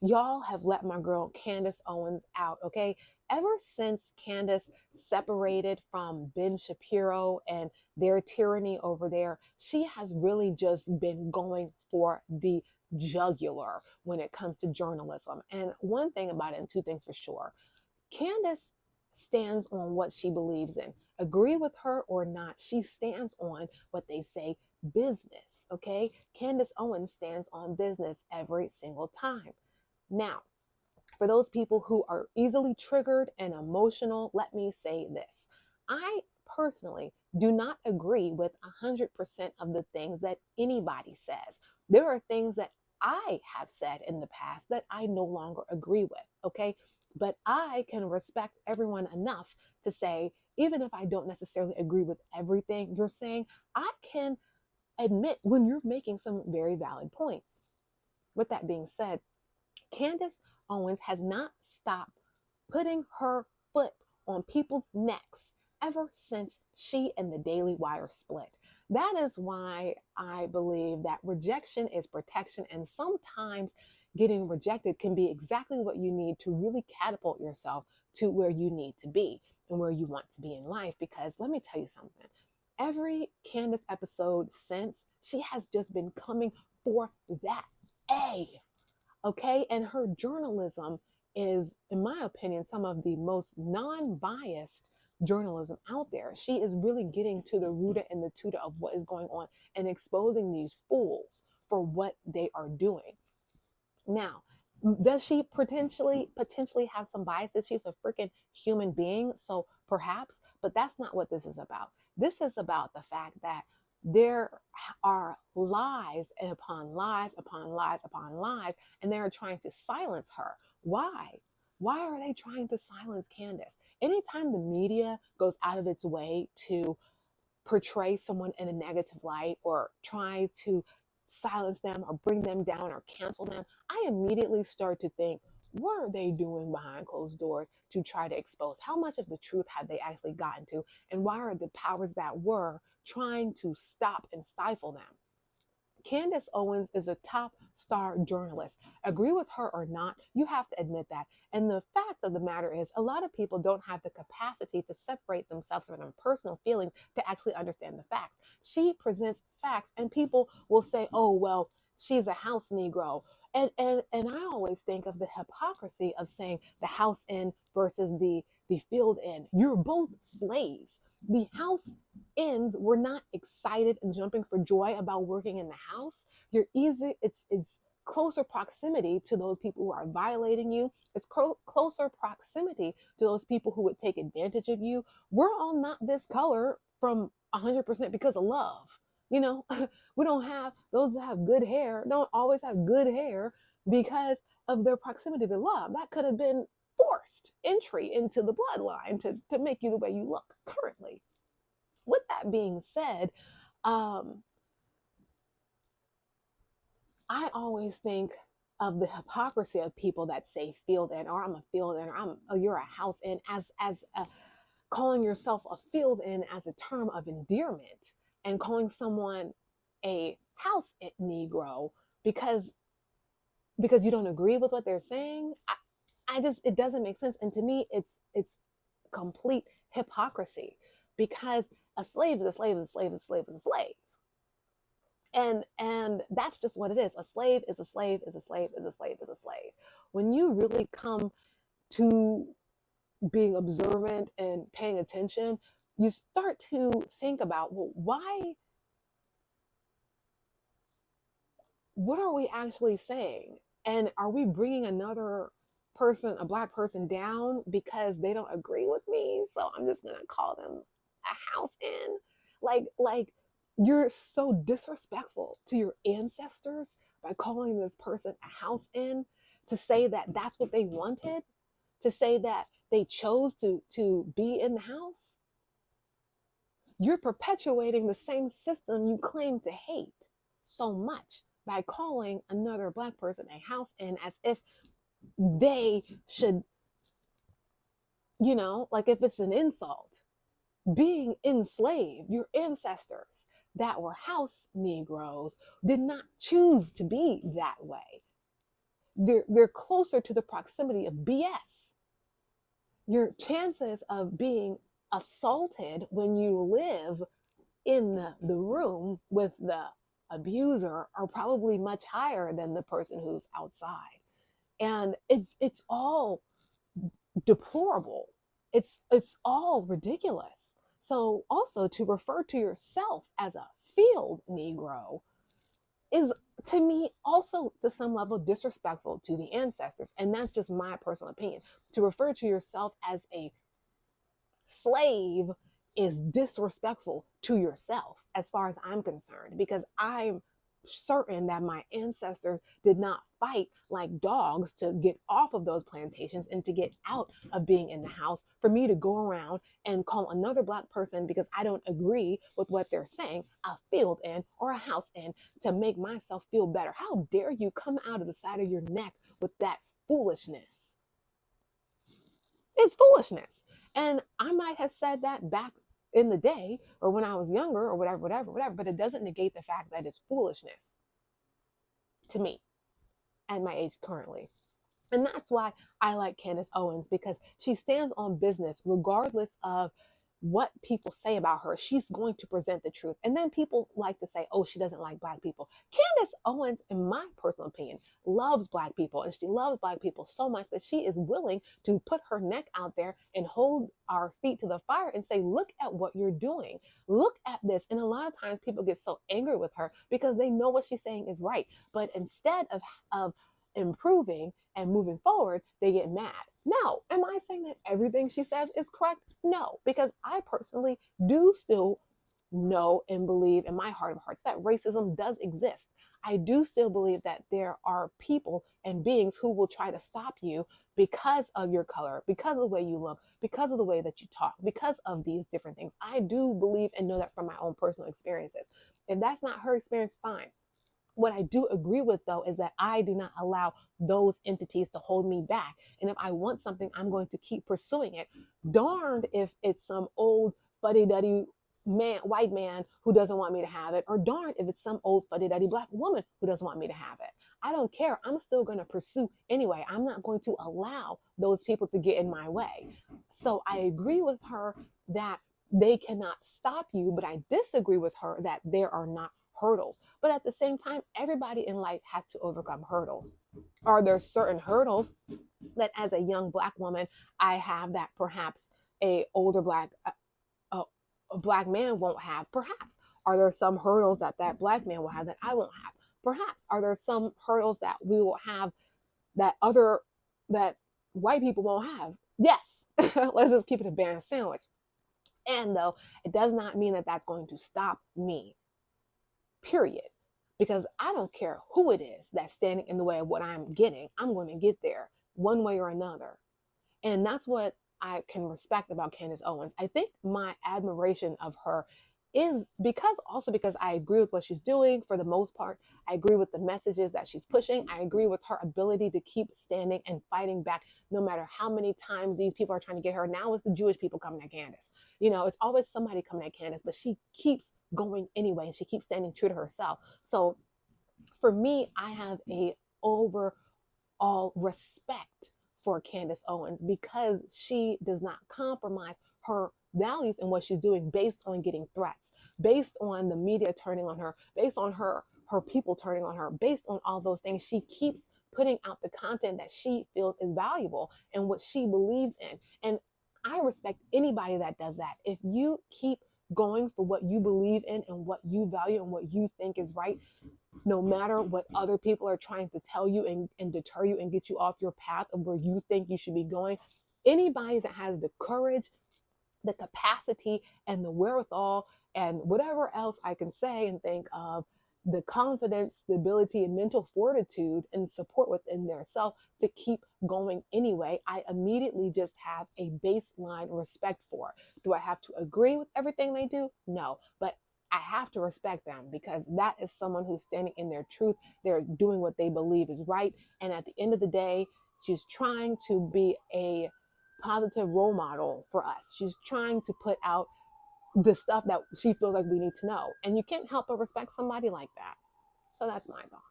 y'all have let my girl Candace Owens out, okay? Ever since Candace separated from Ben Shapiro and their tyranny over there, she has really just been going for the jugular when it comes to journalism. And one thing about it, and two things for sure, Candace stands on what she believes in. Agree with her or not, she stands on what they say business, okay? Candace Owens stands on business every single time. Now, for those people who are easily triggered and emotional, let me say this. I personally do not agree with 100% of the things that anybody says. There are things that I have said in the past that I no longer agree with, okay? But I can respect everyone enough to say, even if I don't necessarily agree with everything you're saying, I can admit when you're making some very valid points. With that being said, Candace Owens has not stopped putting her foot on people's necks ever since she and the Daily Wire split. That is why I believe that rejection is protection, and sometimes getting rejected can be exactly what you need to really catapult yourself to where you need to be and where you want to be in life. Because let me tell you something. Every Candace episode since, she has just been coming for that A. Okay. And her journalism is, in my opinion, some of the most non-biased journalism out there. She is really getting to the rooter and the tutor of what is going on and exposing these fools for what they are doing. Now, does she potentially have some biases? She's a freaking human being, so perhaps, but that's not what this is about. This is about the fact that there are lies upon lies upon lies upon lies, and they're trying to silence her. Why? Why are they trying to silence Candace? Anytime the media goes out of its way to portray someone in a negative light or try to silence them or bring them down or cancel them, I immediately start to think, what are they doing behind closed doors to try to expose? How much of the truth have they actually gotten to? And why are the powers that were trying to stop and stifle them? Candace Owens is a top star journalist. Agree with her or not, you have to admit that. And the fact of the matter is, a lot of people don't have the capacity to separate themselves from their personal feelings to actually understand the facts. She presents facts, and people will say, oh, well, she's a house Negro. And I always think of the hypocrisy of saying the house in versus the field in. You're both slaves. The house ends were not excited and jumping for joy about working in the house. You're easy. It's closer proximity to those people who are violating you. It's closer proximity to those people who would take advantage of you. We're all not this color from 100% because of love. You know, we don't have those that have good hair, don't always have good hair because of their proximity to love. That could have been forced entry into the bloodline to make you the way you look currently. With that being said, um, I always think of the hypocrisy of people that say field in, or I'm a field in, or you're a house in, as calling yourself a field in as a term of endearment, and calling someone a house Negro because you don't agree with what they're saying. I just, it doesn't make sense, and to me, it's complete hypocrisy, because a slave is a slave is a slave is a slave is a slave. And that's just what it is. A slave is a slave is a slave is a slave is a slave. When you really come to being observant and paying attention, you start to think about, well, why, what are we actually saying? And are we bringing another person, a black person, down because they don't agree with me? So I'm just going to call them a house in. Like you're so disrespectful to your ancestors by calling this person a house in, to say that that's what they wanted, to say that they chose to be in the house. You're perpetuating the same system you claim to hate so much by calling another black person a house in, as if they should, like if it's an insult. Being enslaved, your ancestors that were house Negroes did not choose to be that way. they're closer to the proximity of BS. Your chances of being assaulted when you live in the room with the abuser are probably much higher than the person who's outside. And it's all deplorable. It's all ridiculous. So also to refer to yourself as a field Negro is, to me, also to some level disrespectful to the ancestors. And that's just my personal opinion. To refer to yourself as a slave is disrespectful to yourself as far as I'm concerned, because I'm certain that my ancestors did not fight like dogs to get off of those plantations and to get out of being in the house for me to go around and call another Black person because I don't agree with what they're saying a field in or a house in to make myself feel better. How dare you come out of the side of your neck with that foolishness? It's foolishness. And I might have said that back in the day or when I was younger or whatever, but it doesn't negate the fact that it's foolishness to me at my age currently. And that's why I like Candace Owens, because she stands on business regardless of what people say about her. She's going to present the truth. And then people like to say, oh, she doesn't like Black people. Candace Owens, in my personal opinion, loves Black people. And she loves Black people so much that she is willing to put her neck out there and hold our feet to the fire and say, look at what you're doing. Look at this. And a lot of times people get so angry with her because they know what she's saying is right. But instead of improving and moving forward, they get mad. Now, am I saying that everything she says is correct? No, because I personally do still know and believe in my heart of hearts that racism does exist. I do still believe that there are people and beings who will try to stop you because of your color, because of the way you look, because of the way that you talk, because of these different things. I do believe and know that from my own personal experiences. If that's not her experience, fine. What I do agree with, though, is that I do not allow those entities to hold me back. And if I want something, I'm going to keep pursuing it. Darned if it's some old fuddy-duddy man, white man who doesn't want me to have it, or darned if it's some old fuddy-duddy Black woman who doesn't want me to have it. I don't care. I'm still going to pursue anyway. I'm not going to allow those people to get in my way. So I agree with her that they cannot stop you, but I disagree with her that there are not hurdles. But at the same time, everybody in life has to overcome hurdles. Are there certain hurdles that as a young Black woman I have that perhaps a older a Black man won't have? Perhaps. Are there some hurdles that that Black man will have that I won't have? Perhaps. Are there some hurdles that we will have that white people won't have? Yes. Let's just keep it a banana sandwich. And though it does not mean that that's going to stop me, period. Because I don't care who it is that's standing in the way of what I'm getting. I'm going to get there one way or another. And that's what I can respect about Candace Owens. I think my admiration of her is because I agree with what she's doing for the most part. I agree with the messages that she's pushing. I agree with her ability to keep standing and fighting back no matter how many times these people are trying to get her. Now it's the Jewish people coming at Candace. You know, it's always somebody coming at Candace, but she keeps going anyway and she keeps standing true to herself. So for me, I have a overall respect for Candace Owens because she does not compromise her values and what she's doing based on getting threats, based on the media turning on her, based on her people turning on her, based on all those things. She keeps putting out the content that she feels is valuable and what she believes in. And I respect anybody that does that. If you keep going for what you believe in and what you value and what you think is right, no matter what other people are trying to tell you and deter you and get you off your path of where you think you should be going, anybody that has the courage, the capacity, and the wherewithal, and whatever else I can say and think of, the confidence, the ability, and mental fortitude and support within their self to keep going anyway, I immediately just have a baseline respect for. Do I have to agree with everything they do? No, but I have to respect them because that is someone who's standing in their truth. They're doing what they believe is right. And at the end of the day, she's trying to be a positive role model for us. She's trying to put out the stuff that she feels like we need to know. And you can't help but respect somebody like that. So that's my thought.